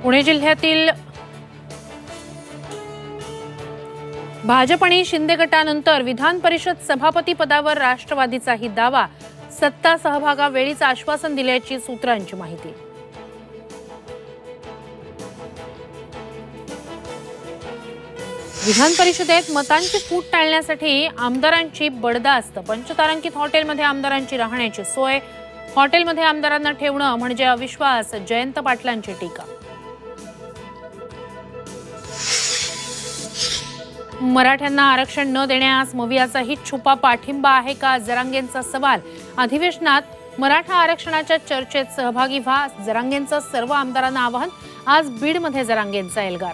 पुणे जिल्ह्यातील भाजप आणि शिंदे गटानंतर विधान परिषद सभापती पदावर राष्ट्रवादीचाही दावा, सत्ता सहभागावेळीच आश्वासन दिल्याची सूत्रांची माहिती। विधान परिषदेत मतांची फूट टाळण्यासाठी आमदारांची बडदास्त, पंचतारांकित हॉटेलमध्ये आमदारांची राहण्याची सोय, हॉटेलमध्ये आमदारांना ठेवणं म्हणजे अविश्वास, जयंत पाटलांची टीका। मराठ्यांना आरक्षण न देण्यास मवियाचाही छुपा पाठिंबा आहे का, जरांगेंचा सवाल। अधिवेशनात मराठा आरक्षणाच्या चर्चेत सहभागी व्हा, जरांगेंचं सर्व आमदारांना आवाहन। आज बीडमध्ये जरांगेंचा एल्गार।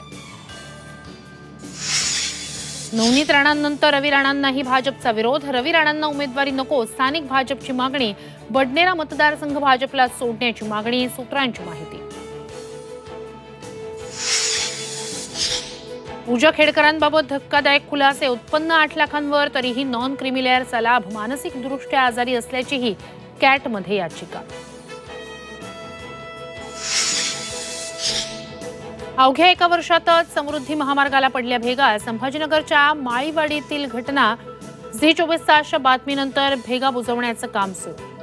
नवनीत राणांनंतर रवी राणांनाही भाजपचा विरोध, रवी राणांना उमेदवारी नको, स्थानिक भाजपची मागणी, बडनेरा मतदारसंघ भाजपला सोडण्याची मागणी, सूत्रांची माहिती। पूजा खेडकरांबाबत धक्कादायक खुलासे, उत्पन्न 8 लाखांवर तरीही नॉन क्रिमिलेअरचा लाभ, मानसिकदृष्ट्या आजारी असल्याचीही कॅटमध्ये याचिका। अवघ्या एका वर्षातच समृद्धी महामार्गाला पडल्या भेगा, संभाजीनगरच्या माळीवाडीतील घटना। झी 24 तासच्या बातमीनंतर भेगा बुजवण्याचं काम सुरू।